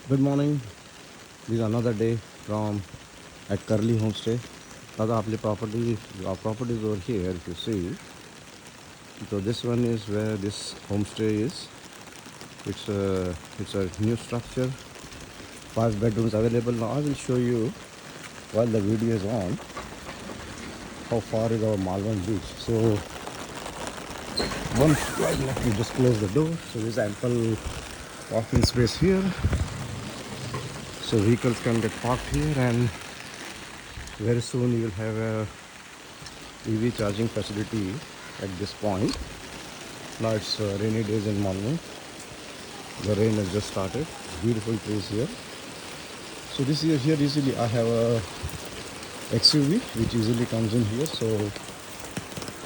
Good morning. This is another day from at Curly Homestay. Now our property is over here. If you see, so this one is where this homestay is. It's a new structure. 5 bedrooms available. Now I will show you while the video is on how far is our Malvan beach. So once let me just close the door. So there's ample parking space here. So vehicles can get parked here, and very soon you will have a EV charging facility at this point. Now it's rainy days in Malvan. The rain has just started. Beautiful trees here. So this year here easily I have a XUV which easily comes in here. So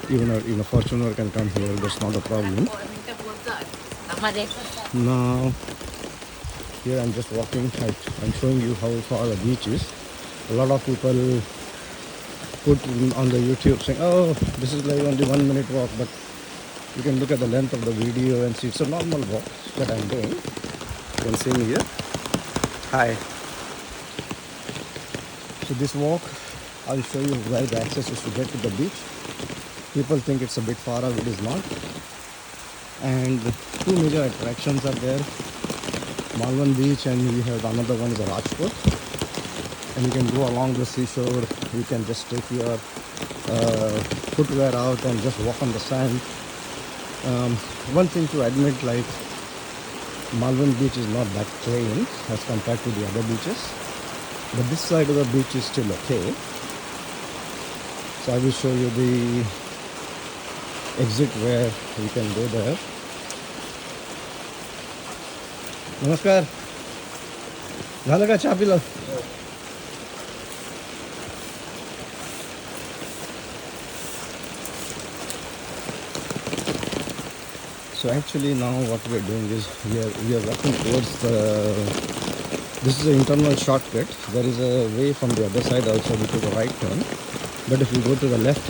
even a Fortuner can come here. That's not a problem. Now here I'm just walking. I'm showing you how far the beach is. A lot of people put on the YouTube saying, oh, this is like only 1 minute walk, but you can look at the length of the video and see it's a normal walk that I'm doing. You can see me here. Hi. So this walk, I'll show you where the access is to get to the beach. People think it's a bit far away, it is not. And two major attractions are there. Malvan beach, and we have another one is a Rajkot. And you can go along the seashore. You can just take your footwear out and just walk on the sand. One thing to admit, like Malvan beach is not that clean as compared to the other beaches, but this side of the beach is still okay. So I will show you the exit where you can go there. नमस्कार, झालं का चहा पिलं? So actually now what we are doing is we are walking towards this is an internal shortcut. There is a way from the other side also. We took a right turn, but if you go to the left,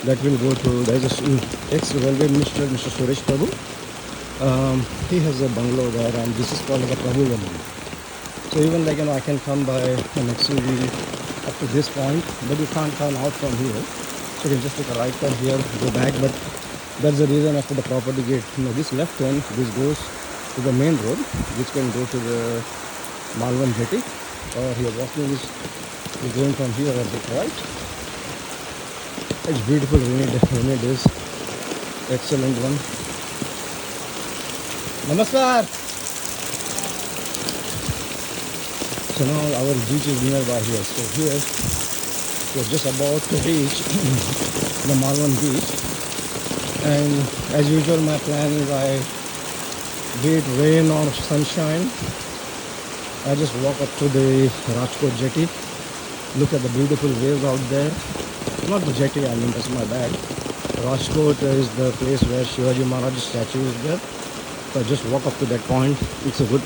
that will go to, there is a ex-railway minister, Mr. Suresh Prabhu. He has a bungalow there, and this is called the Prabhu Bungalow. So even like I can come by an XUV up to this point, but you can't turn out from here. So you can just take a right turn here, go back. But that's the reason after the property gate. This left turn, this goes to the main road, which can go to the Malvan Jetty, or here walking is going from here at the right. It's beautiful rainy days. Excellent one. Namaskar. So now our beach is nearby here. So here we're just about to reach the Malvan beach. And as usual, my plan is be it rain or sunshine, I just walk up to the Rajkot Jetty, look at the beautiful waves out there. Not the jetty, I mean, that's my bad. Rajkot is the place where Shivaji Maharaj's statue is there. So I just walk up to that point. It's a good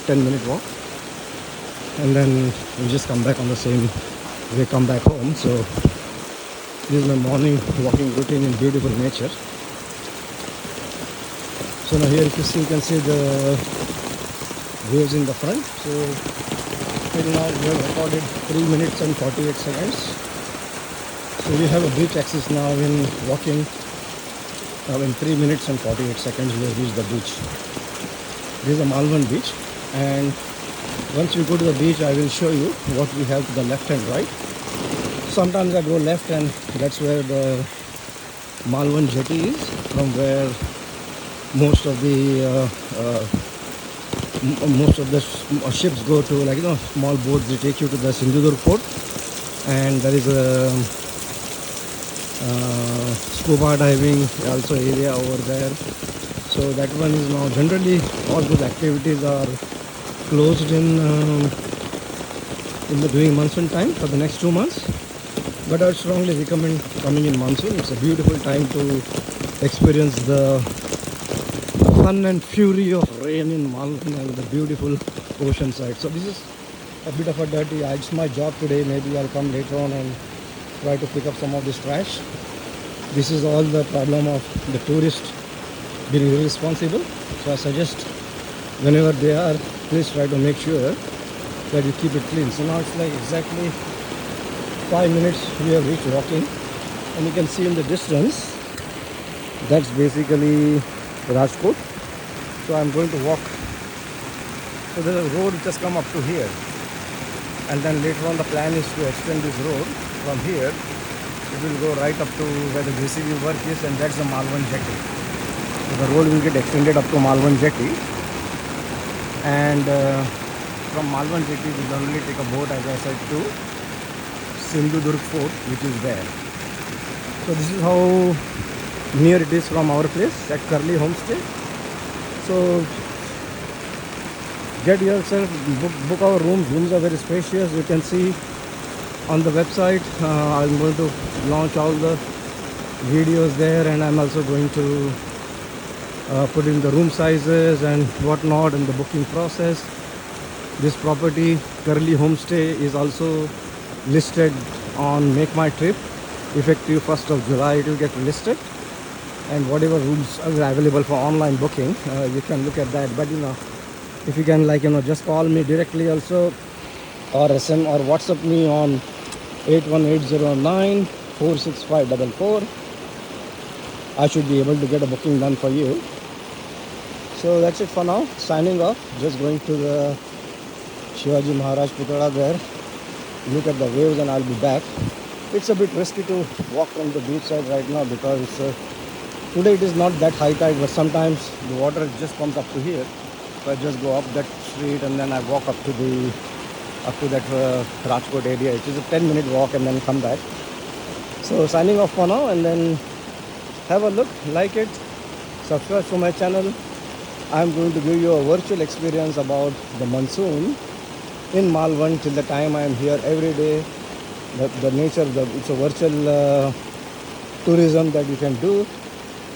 10-minute walk. And then we just come back on the same way, come back home. So this is my morning walking routine in beautiful nature. So now here if you see, you can see the waves in the front. So till now we have recorded 3 minutes and 48 seconds. So we have a beach access now in walking. Now in 3 minutes and 48 seconds we have reached the beach. This is the Malvan beach, and once we go to the beach I will show you what we have to the left and right. Sometimes I go left, and that's where the Malvan Jetty is, from where most of the ships go to, like small boats. They take you to the Sindhudur port, and there is a scuba diving also area over there. So that one is now generally all those activities are closed in the during monsoon time for the next 2 months. But I would strongly recommend coming in monsoon. It's a beautiful time to experience the fun and fury of rain in Malvan and the beautiful ocean side. So this is a bit of a dirty. It's my job today. Maybe I'll come later on and try to pick up some of this trash. This is all the problem of the tourists being irresponsible. So I suggest whenever they are please try to make sure that you keep it clean. So now it's like exactly 5 minutes we have reached walking, and you can see in the distance that's basically Rajkot. So I'm going to walk. So there's a road which has come up to here, and then later on the plan is to extend this road from here. It will go right up to where the JCB work is, and that's the Malvan Jetty. So the road will get extended up to Malvan Jetty, and from Malvan Jetty we will only take a boat, as I said, to Sindhudurg Fort, which is there. So this is how near it is from our place at Curly Homestay. So get yourself, book our rooms. Rooms are very spacious. You can see on the website. I'm going to launch all the videos there, and I'm also going to put in the room sizes and whatnot and the booking process. This property, Curly Homestay, is also listed on Make My Trip. Effective 1st of July it will get listed, and whatever rooms are available for online booking, you can look at that. But if you can, just call me directly also, or SM or WhatsApp me on 81809 46544. I should be able to get a booking done for you. So that's it for now. Signing off. Just going to the Shivaji Maharaj Putara there. Look at the waves, and I'll be back. It's a bit risky to walk from the beach side right now because today it is not that high tide, but sometimes the water just comes up to here. So I just go up that street, and then I walk up to that Rajkot area. It is a 10-minute walk, and then come back. So signing off for now, and then have a look, like it, subscribe to my channel. I'm going to give you a virtual experience about the monsoon in Malvan till the time I am here every day. The nature, it's a virtual tourism that you can do,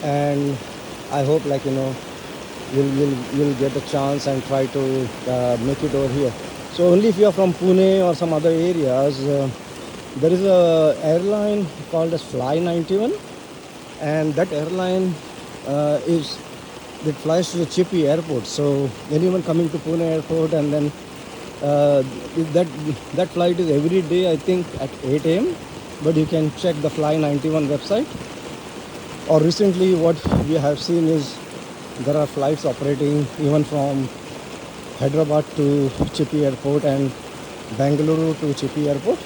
and I hope you'll get a chance and try to make it over here. So only if you are from Pune or some other areas, there is a airline called as Fly 91, and that airline it flies to the Chippy airport. So anyone coming to Pune airport, and then that flight is every day, I think, at 8 a.m. But you can check the Fly 91 website. Or recently what we have seen is there are flights operating even from Hyderabad to Chippy airport and Bangalore to Chippy airport.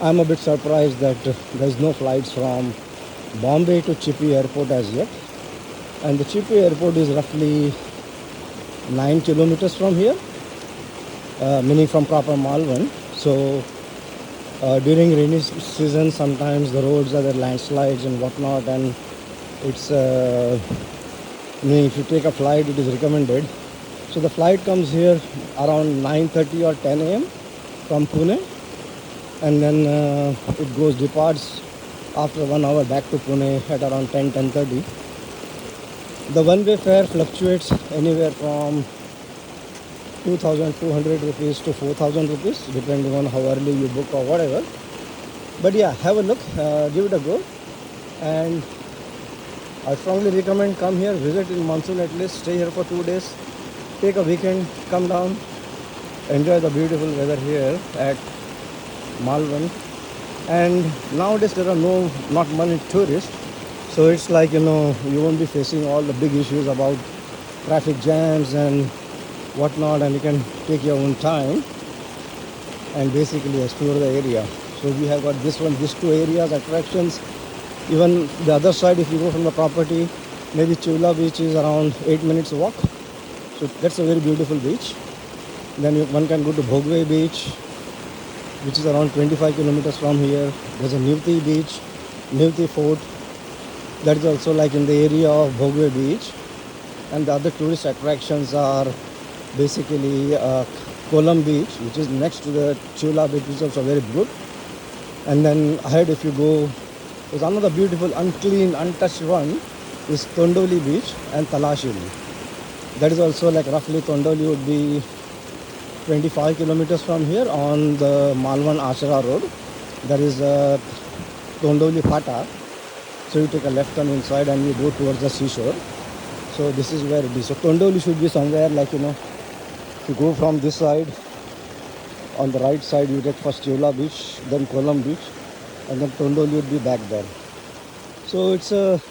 I'm a bit surprised that there is no flights from Bombay to Chippy airport as yet. And the Chippy airport is roughly 9 kilometers from here, meaning from proper Malvan. So during rainy season, sometimes the roads are there landslides and whatnot, and it's if you take a flight, it is recommended. So the flight comes here around 9:30 or 10 a.m. from Pune, and then it departs after 1 hour back to Pune at around 10:30. The one-way fare fluctuates anywhere from 2,200 rupees to 4,000 rupees, depending on how early you book or whatever. But yeah, have a look, give it a go, and I strongly recommend come here, visit in monsoon at least, stay here for 2 days, take a weekend, come down, enjoy the beautiful weather here at Malvan. And nowadays there are not many tourists, so it's like you won't be facing all the big issues about traffic jams and whatnot, and you can take your own time and basically explore the area. So we have got these two areas, attractions. Even the other side, if you go from the property, maybe Chula beach is around 8 minutes walk. So that's a very beautiful beach. Then one can go to Bhogwe beach, which is around 25 kilometers from here. There's a Nivti beach, Nivti fort. That is also like in the area of Bhogwe beach. And the other tourist attractions are basically Kolam beach, which is next to the Chula beach, which is also very good. And then ahead, if you go, there's another beautiful, unclean, untouched one, is Tondoli beach and Talashili. That is also like roughly Tondoli would be 25 kilometers from here on the Malvan Ashara road. There is a Tondoli Phata. So you take a left turn inside and you go towards the seashore. So this is where it is. So Tondoli should be somewhere like If you go from this side, on the right side you get first Yola Beach, then Kolam Beach, and then Tondoli would be back there. So it's a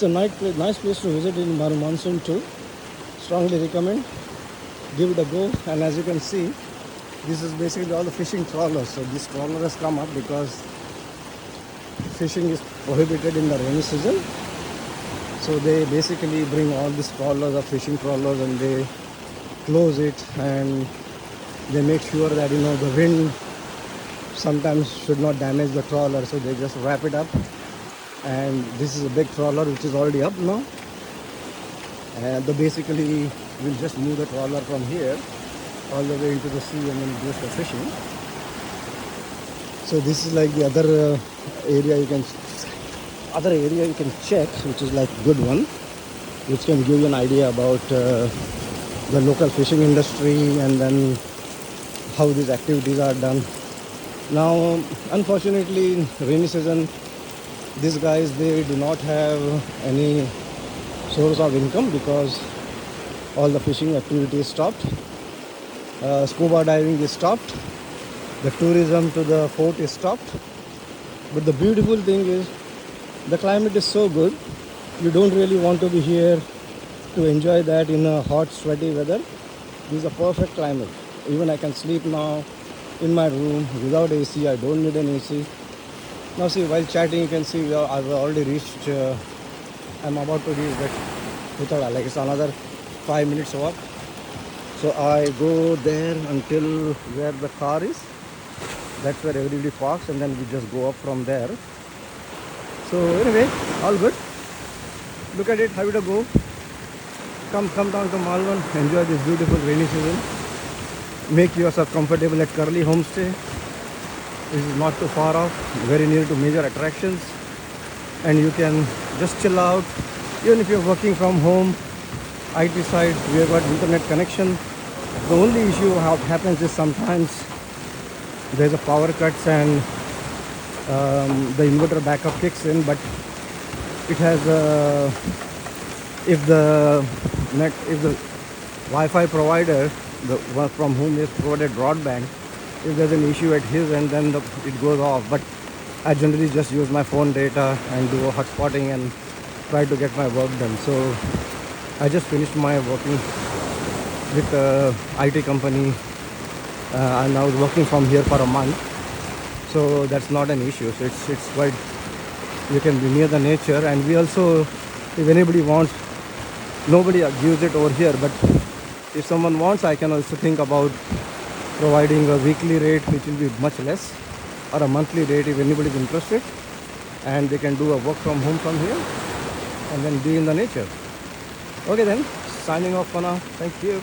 nice place to visit in monsoon too. Strongly recommend. Give it a go. And as you can see, this is basically all the fishing trawlers. So this trawler has come up because fishing is prohibited in the rainy season. So they basically bring all these trawlers or fishing trawlers and they close it, and they make sure that the wind sometimes should not damage the trawler, so they just wrap it up. And this is a big trawler which is already up now, and they basically will just move the trawler from here all the way into the sea and then goes for fishing. So this is like the other area you can check, which is like good one, which can give you an idea about the local fishing industry and then how these activities are done. Now, unfortunately, in rainy season, these guys, they do not have any source of income because all the fishing activity is stopped. Scuba diving is stopped. The tourism to the fort is stopped. But the beautiful thing is, the climate is so good, you don't really want to be here to enjoy that in a hot, sweaty weather. This is a perfect climate. Even I can sleep now in my room without AC. I don't need an AC. Now see, while chatting, you can see I've already reached, I'm about to reach that Puthada. Like it's another 5 minutes walk. So I go there until where the car is. That's where everybody parks, and then we just go up from there. So anyway, all good. Look at it, have it a go. Come down to Malvan, enjoy this beautiful rainy season. Make yourself comfortable at Curly Homestay. This is not too far off, very near to major attractions, and you can just chill out. Even if you're working from home, IT side, we have got internet connection. The only issue happens is sometimes there's a power cuts and the inverter backup kicks in, but it has if the Wi-Fi provider, the one from whom is provided broadband, if there's an issue at his end, then it goes off. But I generally just use my phone data and do a hotspotting and try to get my work done. So I just finished my working with a IT company. I'm now working from here for a month, so that's not an issue. So it's quite, you can be near the nature. And we also, if anybody wants, nobody gives it over here, but if someone wants, I can also think about providing a weekly rate, which will be much less, or a monthly rate if anybody is interested, and they can do a work from home from here and then be in the nature. Okay then, signing off for now. Thank you.